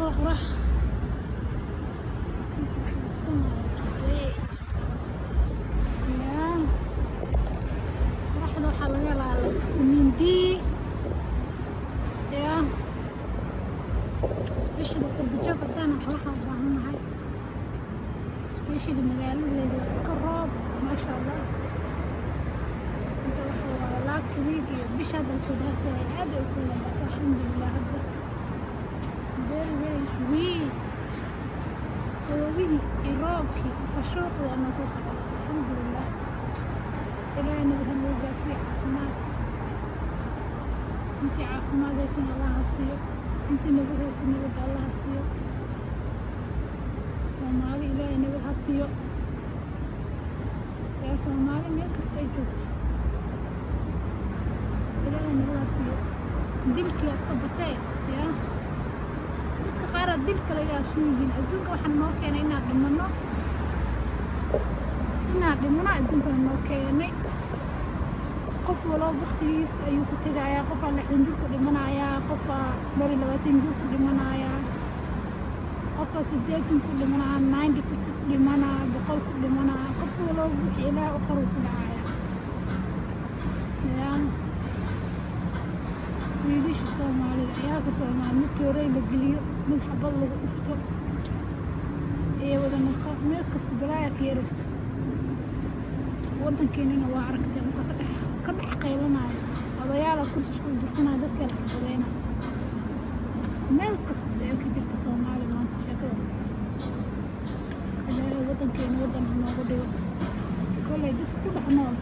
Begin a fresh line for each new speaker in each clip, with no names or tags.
قرح السماء today يا قرحda waxaa laga helaa vitamin D يا especially qurbijoogka sana qoraxa u baahanahay especially magaaladeeda iska roob maasha Allah inta waxa last week iyo bishaada soo dhaafay aad ay ku leedahay alxamdulillah hadda very sweet وبيجي الراكي فالشوق أنا صوصة الحمد لله إلى أن نبغى جالسين عافمات أنت عافمات جالسين الله هالصيف أنت نبغى سنة بدأ الله هالصيف سومالي إلى أن نبغى هالصيف يا سومالي ميك استيجوت إلى أن نبغى هالصيف دلك يا صبتين يا qaar dilka la yaabsiin adduunka waxaan noo keenay inaan dhimano adduunka noo keenay qof walba waqtigiisa ayuu ku tagayaa qof aan 60 jir ku dhimanayaa qof aan 20 jir ku dhimanayaa qof aan 80 ku dhimanayaa 90 ku dhimanayaa 100 ku dhimanayaa qof walba wixii Ilaahay u qoro ku dhacaya wiilasha Soomaaliyeed ciyaalka Soomaaliyeed mid tooray la geliyo mid xabad lagu dhufto ee wada meel kasta balaaya ka yarayso waddankeennana waa aragtay ka dhex qaylanaya odayaal kursi isku dirsanaya dadka la xabadeyna meel kasta ee ka jirta Soomaaliya maanta sheekadaas ilaahay waddankeena waddan noogu dhigo kolley dadka ku dhex nool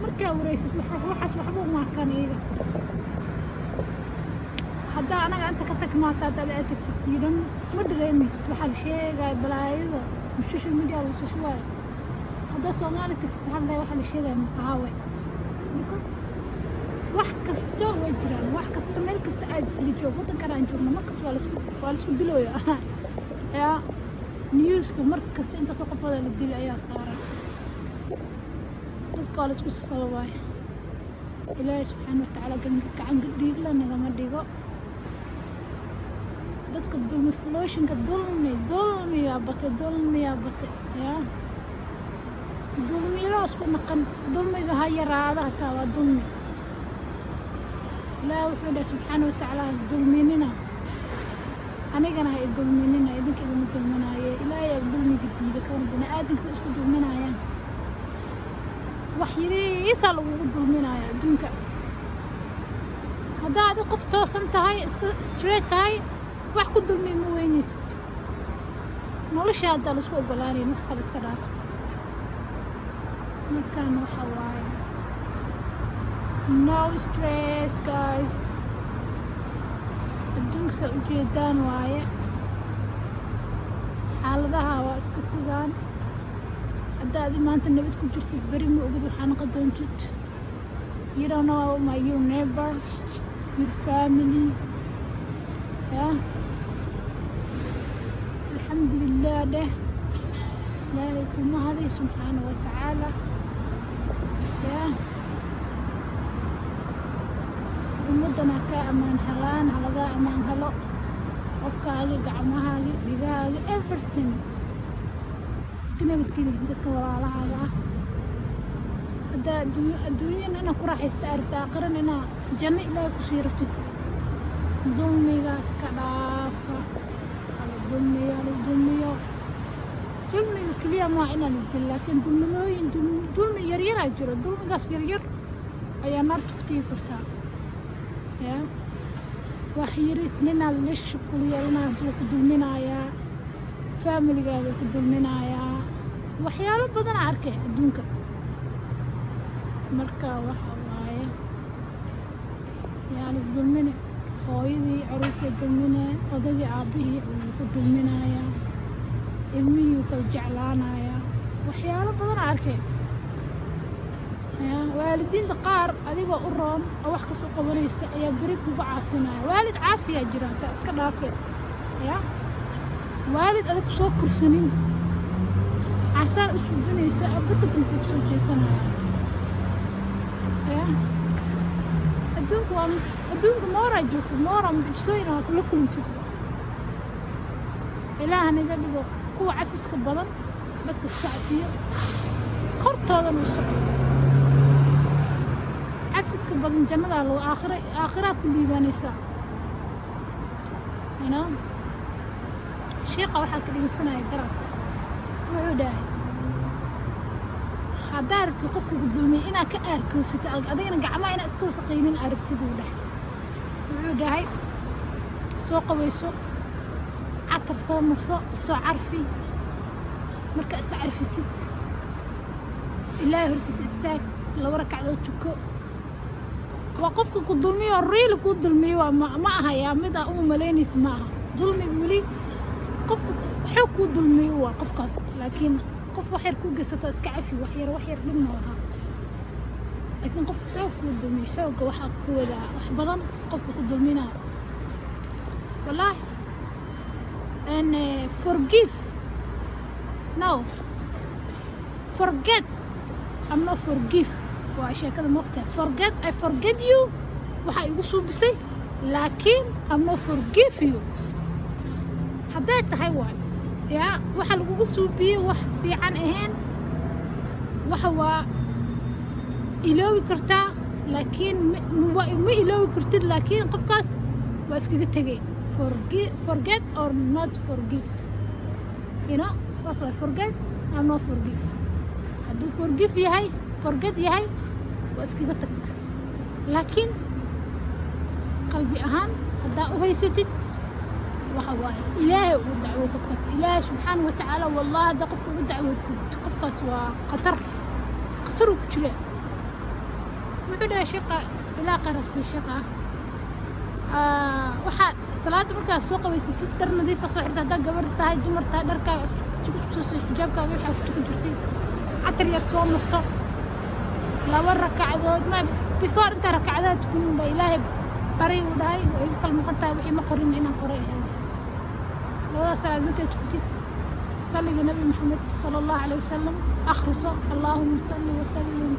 markaa waraysid waxaas waxba uma arkaan iyaga hadda anaga inta ka tagmaataa dad aad tagtid ma dareemaysid waxa la sheegay balaayada social media la soo shubay hadda Soomaali tagtid hadda waxa la sheegay maxaawe because wax kasta way jiraan wax kasta meel kasta aad la joogo waddanka aan joogno markas waa la isku dilooyo ya newska markas inta soo qofada la dilay ayaa saaran dadka waa la isku sababay Ilaahay subhanahu wa ta'ala gacan dhiig la nagama dhigo dadka dulmi flooshinka dulmiga batay ya dulmiga isku naqan dulmiga ha yaraada taa waa dulmi Ilaahay wuxuu leeyahay subhanahu wa ta'ala dulminina anigana hay dulminina idinka idin dulminaaye Ilaahay dulmiga diida kan bini aadamka isku dulminaayaan wax yariisa lagu dulminaaya adduunka hadda aad qof toosan tahay iska straight tahay wax ku dulmi ma weynaysid nolosha hadda la isku ogolaanay wax kale iska dhaaf markaan waxa waaye no stress guys adduunka u jeedaan waaye xaaladaha waa iska sidaan hadda aad maanta nabad ku jirtid bari ma ogid waxaan qadoontid you don't know your neighbor your family yeah alhamdulillah ده لا يكون هذا سبحانه وتعالى yeah ummadana ka amaan halaan halaga amaan halo qofkaaga gacmahaaga dhigaaga everything nabadgeli dadka walaalahaaga ah hadda adduunyada inaa ku raaxaysta aragta aqran inaa janno Ilaahay ku sii rabtid dulmiga ka dhaafa dulmiga kaliya ma inaan isdil laakiin dulmi yaryar aa jiro dulmigaas yaryar ayaa naarta ku tegi kartaa ya wax yaris ninaa relationship ku yeelanaya haduu ku dulminayaa familigaaga ku dulminayaa waxyaalo badan arkay adduunka marka waxa waaye yaa is dulmine hooyadii carruurta dulmine odagii aabihii ku dulminaya ilmihii kala jeclaanaya waxyaalo badan arkay waalidiinta qaar adigoo u roon oo wax kasoo qabanaysa ayaa beri kugu caasinaya waalid caasiyaa jira ta iska dhaafay ya waalid adag soo kursanin عسى أشوفني سأبدأ بالبوكسو جيسنا يا أدونك مورا جوك مورا مجسوينا كلكم تبوا إلهنا يقدر كوا عفس خبلا بس السعفية خرطة الوسط عفس خبلا جمال لو آخرات اللي بنيسا هنا شيقة واحد كده سنة يدرت وعوداي هدارت القفك بالظلمي إنا كأركو ستأج أدينا قعما إنا أسكو سقينين أركت دوله وعوداي سوق ويسوق عطر صوم سو عرفي مركا عرفي ست إلهي هرتس استاك لو ركع لو تكو وقفك كظلمي والريل كظلمي وما هيا مدى مليني اسمها ظلمي ولي قفك حوك ظلمي وقفكاس لكن قف وحير كو قصة اسكعفي وحير منها لكن قف حوك ظلمي حوك وحاك كودا وحبضن قفك ظلمينا والله and forgive no forget I'm not forgive وعشان كده مقطع forget I forget you waxa igu suubisay laakiin I'm not forgive you haday tahay waa ya waxa lagu suubiyay wax fiican ahayn waxa waa iloowi kartaa laakiin ma iloowi kartid laakiin qofkaas waa iskaga tagay forget or not forgive you know so forget I'm not forgive haduu forgive yahay forget yahay waa iskaga tag laakiin qalbi ahaan hadaa u haysatid waxa waaye ilaahay u dacwo qofkaas ilaahay subxaanahu wa ta'aala wallahi hada qofka u dacwotid qofkaas waa khatar ku jira wuxuu dhahay shaqa ilaa qarasi shaqa waxa salaad markaa soo qabaysatid dar nadiif ah soo xirta hadaa gabar tahay dumar tahay dharkaaga isku soo xijaabkaaga waxa ku tukan jirtay catar yar soo marso laba rakacadood ma before inta rakacadaad kun ba ilaahay bari u dhahay way kala maqantaa wixii ma qorin inaan qoray labada salaad markaa tukatid salliga nabi maxamed sallallahu alayhi wasallam akhriso allahumma salli wa sallim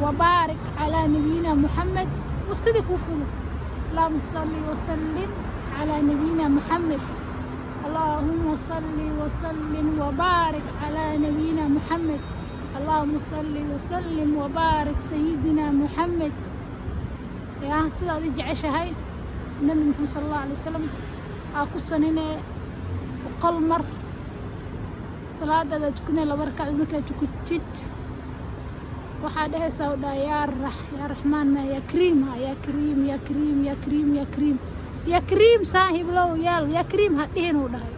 wa barik ala nabiyyina muhammad وصدق وفضل اللهم صل وسلم على نبينا محمد اللهم صل وسلم وبارك على نبينا محمد اللهم صل وسلم وبارك سيدنا محمد يا سيدة دي جعشة هاي النبي محمد صلى الله عليه وسلم أقصن هنا وقل مر صلاة دا تكون لبركة المكة تكتشت وحدها سودا يا رحمن يا كريم يا كريم يا كريم يا كريم يا كريم يا كريم صاحب لو يا كريم هدين وداي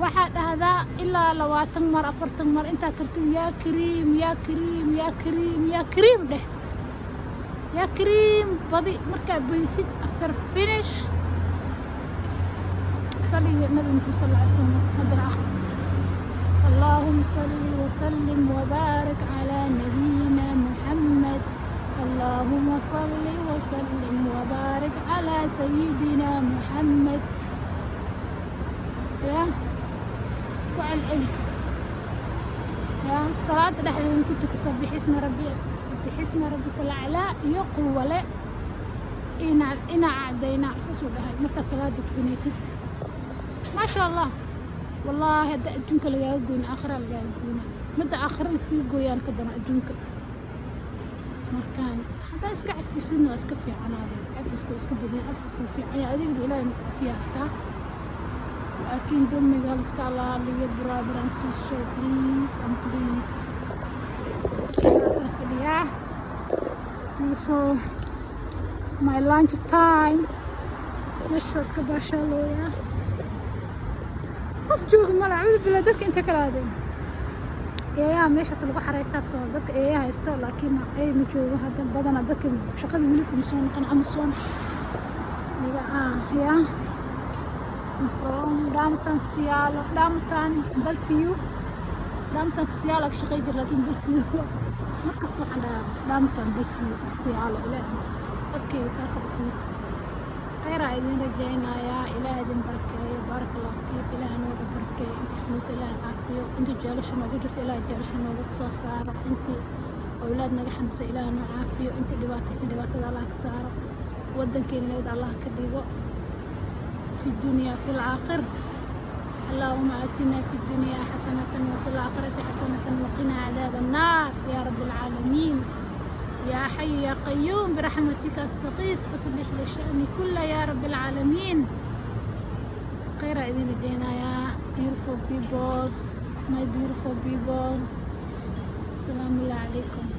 واحد هذا إلا لو تمر أفرتمر أنت كرت يا كريم يا كريم يا كريم يا كريم ده يا كريم بدي مركب بيسيت after finish صلي النبي صلى الله عليه وسلم هذا الآخر اللهم صل وسلم وبارك على نبينا محمد اللهم صل وسلم وبارك على سيدنا محمد يا وعلى العلم يا صلاة دحين كنت تسبح اسم ربك الأعلى يقوى لا إنا أعدينا أساسه هاي مركز صلاة تكوني ست ما شاء الله والله هذا أدونك اللي يقولون آخر اللي يقولون متى آخر اللي يقولون كذا أدونك مكان هذا إسكع في سنة إسكع في عنادي إسكع بدين إسكع في عيادي ولا فيها حتى لكن دمي قال إسكع الله اللي brother and sister please and please yeah so my lunch time مش إسكع باشلو يا قف جوج ملا عود بلادك أنت كلادين يا مش أصل بحر يسافر صادق إيه هيستوى لكن أي مجوج هذا بدنا ذاك شغل ملكم صون أنا عم صون يا from دامتن سيالة دامتن بالفيو دامتن سيالة شغل لكن بالفيو ما قصوا على دامتن بالفيو سيالة لا أوكي تاسف فيك خير عايزين رجعنا يا إلهي دين بركة بارك الله فيك إلهي نور بركة أنت حموس إلهي العافية أنت جالش ما قدرت إلهي جالش ما قدرت صار أنت أولادنا حموس إلهي نور عافية أنت دباتك الله كسارة ودن كين نود الله كديقو في الدنيا في الآخر اللهم آتنا في الدنيا حسنة وفي الآخرة حسنة وقنا عذاب النار يا رب العالمين. يا حي يا قيوم برحمتك أستغيث أصلح لي شأني كله يا رب العالمين. خير إذن لدينا يا beautiful people, my beautiful people. السلام الله عليكم.